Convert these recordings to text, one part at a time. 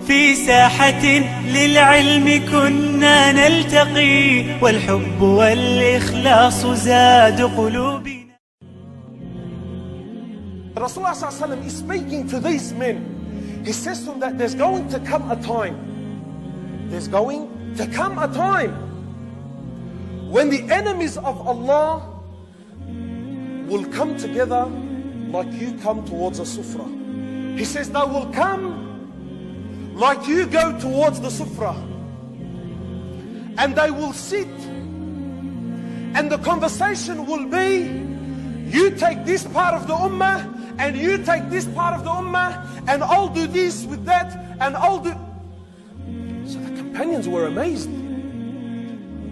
في ساحة للعلم كنا نلتقي والحب والإخلاص زاد قلوبنا. Rasulullah ﷺ is speaking to these men. He says to them that there's going to come a time when the enemies of Allah will come together like you come towards a sufra. He says they will come like you go towards the sufra, and they will sit, and the conversation will be, you take this part of the ummah and you take this part of the ummah, and I'll do this with that, and I'll do. So the companions were amazed.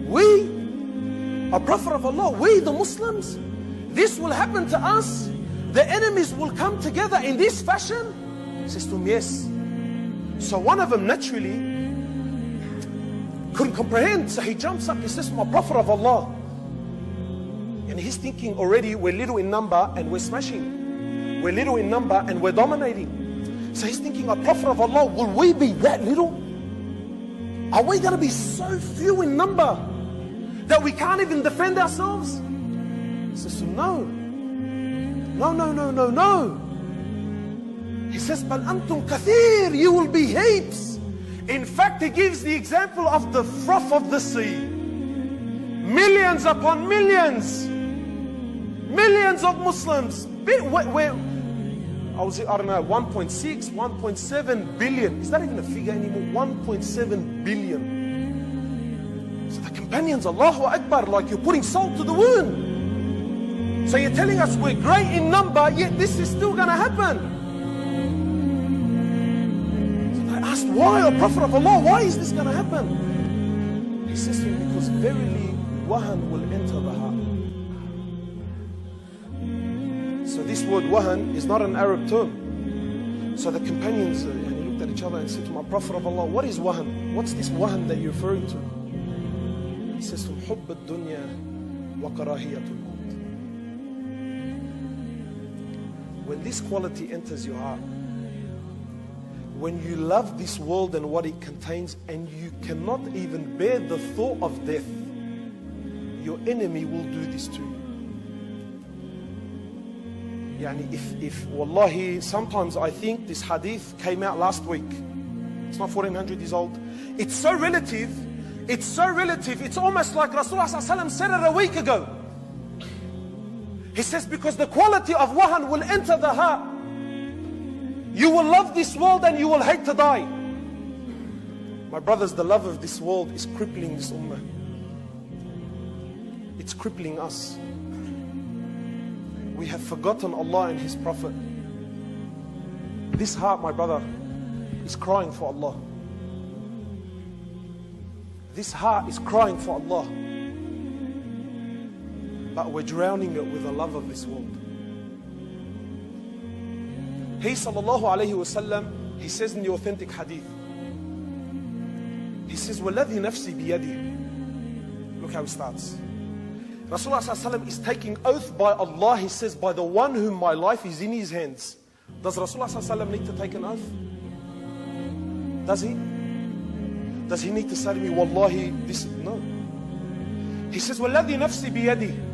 We, a prophet of Allah, we the Muslims, this will happen to us? The enemies will come together in this fashion? He says to them, yes. So one of them naturally couldn't comprehend. So he jumps up, he says, I'm a prophet of Allah. And he's thinking already, we're little in number and we're smashing. We're little in number and we're dominating. So he's thinking, a prophet of Allah, will we be that little? Are we going to be so few in number that we can't even defend ourselves? He says, no. No. He says, "Bal antum kathir, you will be heaps." In fact, he gives the example of the froth of the sea. Millions upon millions. Millions of Muslims. I don't know, 1.6, 1.7 billion. Is that even a figure anymore? 1.7 billion. So the companions, Allahu Akbar, like you're putting salt to the wound. So you're telling us we're great in number, yet this is still going to happen. Asked, why, O Prophet of Allah, why is this going to happen? He says to him, because verily wahan will enter the heart. So this word wahan is not an Arab term. So the companions looked at each other and said to my Prophet of Allah, what is wahan? What's this wahan that you're referring to? He says to him, hubb ad-dunya wa karahiyatul maut. When this quality enters your heart, when you love this world and what it contains, and you cannot even bear the thought of death, your enemy will do this to you. Yani if wallahi, sometimes I think this hadith came out last week. It's not 1400 years old. It's so relative. It's almost like Rasulullah ﷺ said it a week ago. He says, because the quality of wahan will enter the heart. You will love this world and you will hate to die. My brothers, the love of this world is crippling this ummah. It's crippling us. We have forgotten Allah and His Prophet. This heart, my brother, is crying for Allah. This heart is crying for Allah. But we're drowning it with the love of this world. He sallallahu alayhi wa sallam, he says in the authentic hadith, he says, وَالَّذِي نَفْسِي بِيَدِهِ. Look how it starts. Rasulullah sallallahu alayhi wa sallam is taking oath by Allah. He says, by the one whom my life is in his hands. Does Rasulullah sallallahu alayhi wa sallam need to take an oath? Does he? Does he need to say to me, wallahi, this? No. He says, وَالَّذِي نَفْسِي بِيَدِهِ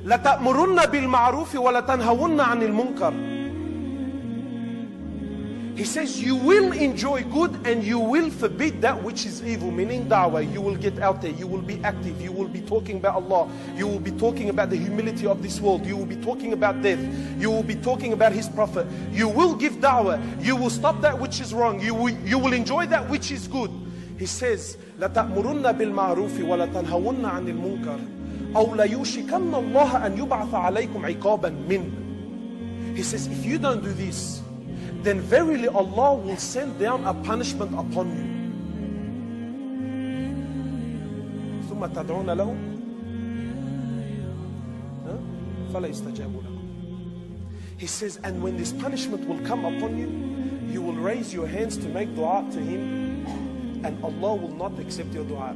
لَتَأْمُرُنَّ بِالْمَعْرُوفِ وَلَتَنْهَوُنَّ عَنِ الْمُنْكَرِ. He says, you will enjoy good and you will forbid that which is evil, meaning da'wah. You will get out there, you will be active, you will be talking about Allah, you will be talking about the humility of this world, you will be talking about death, you will be talking about His Prophet, you will give da'wah, you will stop that which is wrong, you will enjoy that which is good. He says, لَتَأْمُرُنَّ بِالْمَعْرُوفِ وَلَتَنْهَوُنَّ عَنِ الْمُنْكَرِ أَوْ لَيُوشِكَنَّ اللَّهَ أَنْ يُبْعَثَ عَلَيْكُمْ عِقَابًا مِّنْهُ. He says, if you don't do this, then verily Allah will send down a punishment upon you. ثُمَّ تَدْعُونَ لَهُ فَلَا يَسْتَجَابُ لَكُمْ. He says, and when this punishment will come upon you, you will raise your hands to make dua to Him, and Allah will not accept your dua.